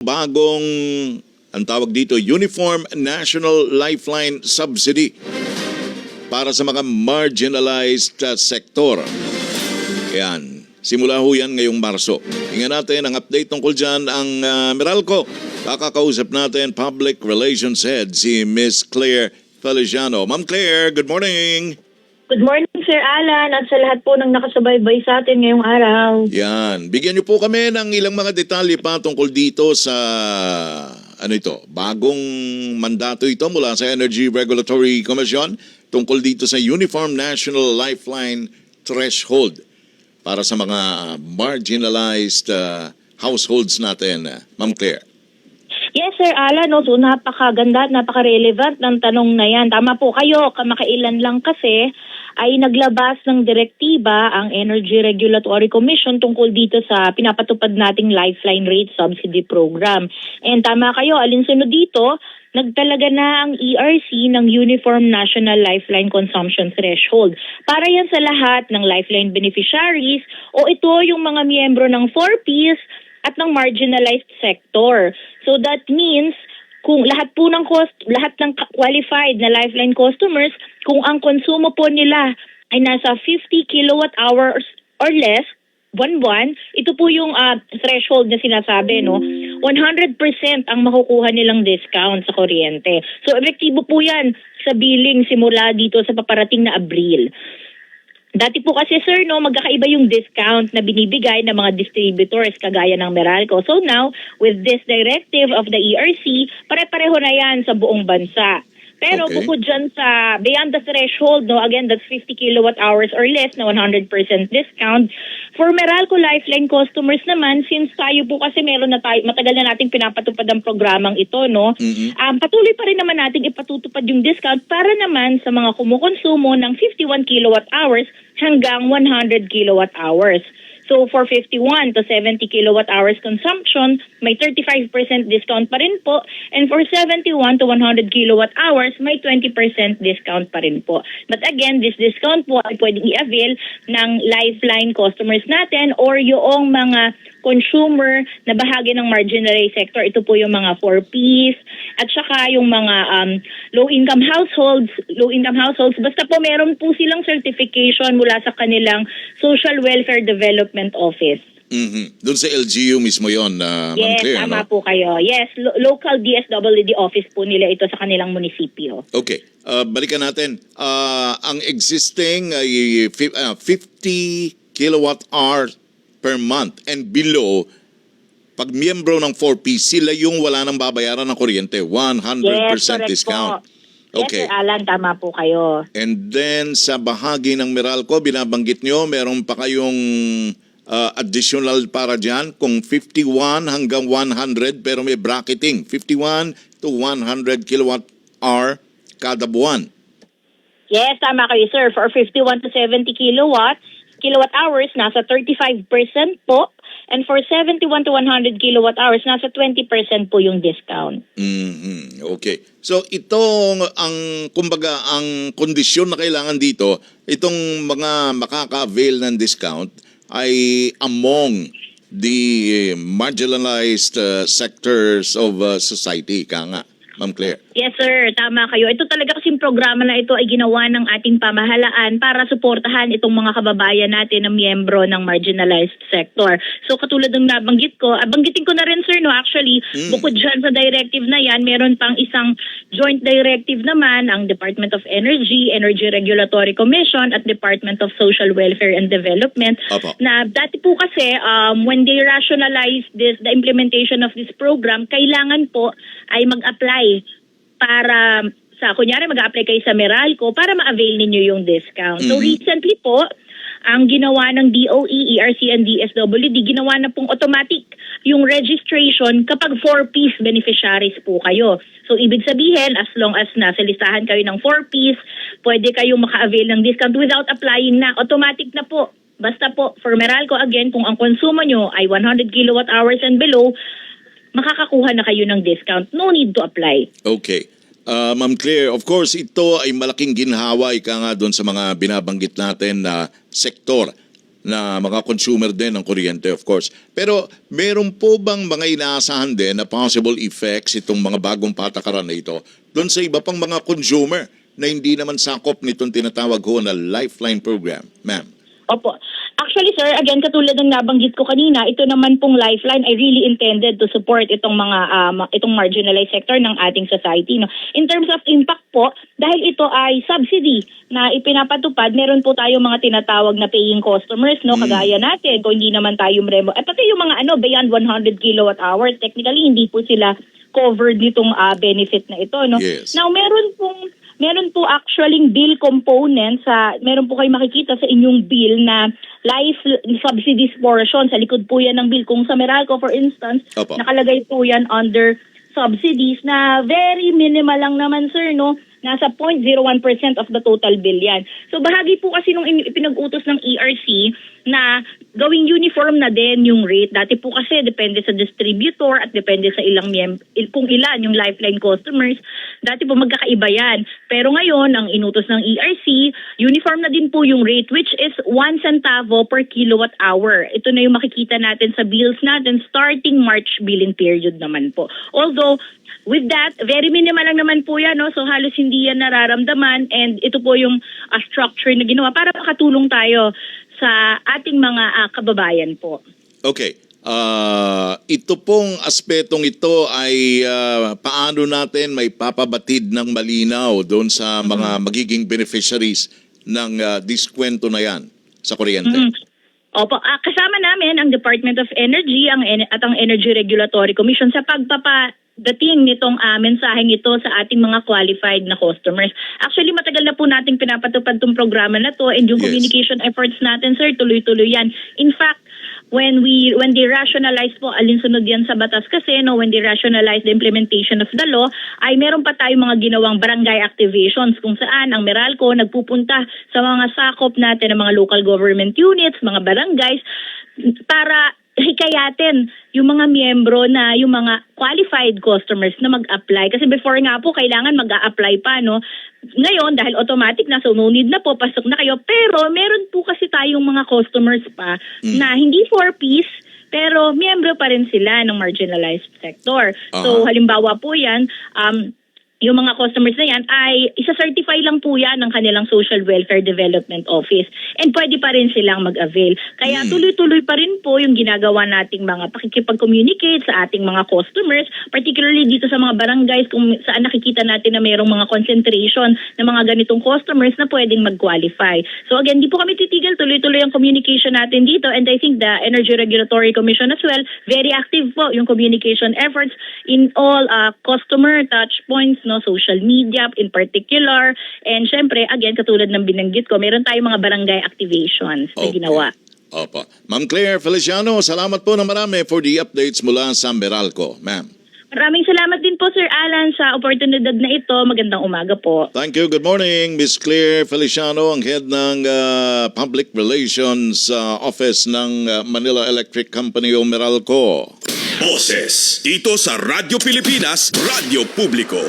Bagong, ang tawag dito, Uniform National Lifeline Subsidy para sa mga marginalized sektor. Yan. Simula ho yan ngayong Marso. Tingnan natin ang update tungkol dyan ang Meralco. Kakakausap natin Public Relations Head si Miss Claire Feliciano. Ma'am Claire, good morning. Good morning, Sir Alan, at sa lahat po ng nakasubaybay sa atin ngayong araw. Yan. Bigyan niyo po kami ng ilang mga detalye pa tungkol dito sa bagong mandato ito mula sa Energy Regulatory Commission tungkol dito sa Uniform National Lifeline Threshold para sa mga marginalized households natin. Ma'am Claire. Yes, Sir Alan, no, so napakaganda at napaka-relevant ng tanong na yan. Tama po kayo, kamakailan lang kasi ay naglabas ng direktiba ang Energy Regulatory Commission tungkol dito sa pinapatupad nating Lifeline Rate Subsidy Program. And tama kayo, alinsunod dito, nagtalaga na ang ERC ng Uniform National Lifeline Consumption Threshold. Para yan sa lahat ng Lifeline beneficiaries o ito yung mga miyembro ng 4Ps at ng marginalized sector. So that means kung lahat ng qualified na Lifeline customers, kung ang konsumo po nila ay nasa 50 kilowatt hours or less buwan-buwan, ito po yung threshold na sinasabi, no? 100% ang makukuha nilang discount sa kuryente. So epektibo po 'yan sa billing simula dito sa paparating na Abril. Dati po kasi, sir, no, magkakaiba yung discount na binibigay ng mga distributors kagaya ng Meralco. So now, with this directive of the ERC, pare-pareho na yan sa buong bansa. Pero bukod dyan sa beyond the threshold, no, again, that's 50 kilowatt hours or less na 100% discount. For Meralco Lifeline customers naman, since tayo po kasi matagal na nating pinapatupad ang programang ito, no, patuloy pa rin naman nating ipatutupad yung discount para naman sa mga kumukonsumo ng 51 kilowatt hours hanggang 100 kilowatt hours. So for 51 to 70 kilowatt hours consumption, may 35% discount pa rin po. And for 71 to 100 kilowatt hours, may 20% discount pa rin po. But again, this discount po ay pwedeng i-avail ng Lifeline customers natin or yung mga consumer na bahagi ng marginalized sector. Ito po yung mga 4Ps at saka yung mga low-income households. Basta po meron po silang certification mula sa kanilang Social Welfare Development Office. Doon sa LGU mismo yon, Ma'am Claire, Yes, tama no? po kayo. Yes, local DSWD office po nila ito sa kanilang munisipyo. Okay. Balikan natin. Ang existing 50 kilowatt hour per month and below, pag miyembro ng 4P, sila yung wala nang babayaran ng kuryente. 100% Yes, discount. Po. Okay. Yes, Sir Alan, tama po kayo. And then sa bahagi ng Meralco, binabanggit nyo, meron pa kayong additional para dyan kung 51 hanggang 100 pero may bracketing. 51 to 100 kilowatt hour kada buwan. Yes, tama kayo, sir. For 51 to 70 kilowatt hours, nasa 35% po. And for 71 to 100 kilowatt hours, nasa 20% po yung discount. Okay. So itong kumbaga ang kondisyon na kailangan dito, itong mga makaka-avail ng discount ay among the marginalized sectors of society, nga, Ma'am Claire. Yes, sir. Tama kayo. Ito talaga kasing programa na ito ay ginawa ng ating pamahalaan para suportahan itong mga kababayan natin na miyembro ng marginalized sector. So katulad ng nabanggit ko, banggitin ko na rin, sir, no, actually, bukod dyan sa directive na yan, meron pang isang joint directive naman ang Department of Energy, Energy Regulatory Commission at Department of Social Welfare and Development. Opo. Na dati po kasi when they rationalize the implementation of this program, kailangan po ay mag-apply para kunyari mag-apply kayo sa Meralco para ma-avail ninyo yung discount. So recently po, ang ginawa ng DOE, ERC and DSWD, ginawa na pong automatic yung registration kapag 4Ps beneficiaries po kayo. So ibig sabihin, as long as nasa listahan kayo ng 4Ps, pwede kayong maka-avail ng discount without applying na. Automatic na po. Basta po, for Meralco again, kung ang konsumo nyo ay 100 kilowatt hours and below, makakakuha na kayo ng discount. No need to apply. Okay. Ma'am Claire, of course, ito ay malaking ginhawa ika nga doon sa mga binabanggit natin na sektor. na mga consumer din ng kuryente, of course. Pero meron po bang mga inaasahan din na possible effects itong mga bagong patakaran na ito doon sa iba pang mga consumer na hindi naman sakop nitong tinatawag ho na Lifeline program, ma'am? Opo. Actually, sir, again, katulad ng nabanggit ko kanina, ito naman pong Lifeline ay really intended to support itong mga itong marginalized sector ng ating society. No? In terms of impact po, dahil ito ay subsidy na ipinapatupad, meron po tayong mga tinatawag na paying customers, no, kagaya natin, kung hindi naman tayo mremo. At pati yung mga beyond 100 kilowatt hours, technically hindi po sila covered nitong benefit na ito. No? Yes. Now, meron po actually bill component meron po kayo makikita sa inyong bill na life subsidies portion. Sa likod po yan ng bill. Kung sa Meralco, for instance, Opo. nakalagay po yan under subsidies na very minimal lang naman, sir, no? Nasa 0.01% of the total bill yan. So bahagi po kasi nung ipinag-utos ng ERC na gawing uniform na din yung rate. Dati po kasi depende sa distributor at depende sa kung ilan yung Lifeline customers. Dati po magkakaiba yan. Pero ngayon, ang inutos ng ERC, uniform na din po yung rate, which is 1 centavo per kilowatt hour. Ito na yung makikita natin sa bills natin starting March billing period naman po. Although, with that, very minimal lang naman po yan, no? So halos hindi yan nararamdaman, and ito po yung structure na ginawa para makatulong tayo sa ating mga kababayan po. Okay. Ito pong aspetong ito ay paano natin may papabatid ng malinaw doon sa mga magiging beneficiaries ng diskwento na yan sa kuryente? Opo, kasama namin ang Department of Energy at ang Energy Regulatory Commission sa pagpapadating nitong mensaheng ito sa ating mga qualified na customers. Actually, matagal na po nating pinapatupad itong programa na to, and yung Yes. communication efforts natin, sir, tuloy-tuloy yan. In fact, when they rationalize po, alinsunod yan sa batas kasi, no, when they rationalize the implementation of the law, ay meron pa tayong mga ginawang barangay activations kung saan ang Meralco nagpupunta sa mga sakop natin ng mga local government units, mga barangays, para hikayatin yung mga miyembro na yung mga qualified customers na mag-apply. Kasi before nga po, kailangan mag-a-apply pa, no? Ngayon, dahil automatic na, so no need na po, pasok na kayo. Pero meron po kasi tayong mga customers pa na hindi for-piece, pero miyembro pa rin sila ng marginalized sector. So halimbawa po yan, yung mga customers na yan ay isa-certify lang po yan ng kanilang Social Welfare Development Office. And pwede pa rin silang mag-avail. Kaya tuloy-tuloy pa rin po yung ginagawa nating mga pakikipag-communicate sa ating mga customers, particularly dito sa mga barangays kung saan nakikita natin na mayroong mga concentration ng mga ganitong customers na pwedeng mag-qualify. So again, di po kami titigil, tuloy-tuloy ang communication natin dito, and I think the Energy Regulatory Commission as well, very active po yung communication efforts in all customer touch points, no, social media in particular, and syempre again katulad ng binanggit ko, meron tayong mga barangay activations na ginawa. Opo. Ma'am Claire Feliciano, salamat po na marami for the updates mula sa Meralco, ma'am. Maraming salamat din po, Sir Alan, sa oportunidad na ito. Magandang umaga po. Thank you. Good morning, Miss Claire Feliciano, ang head ng Public Relations Office ng Manila Electric Company o Meralco. Boses dito sa Radyo Pilipinas, Radyo Publiko.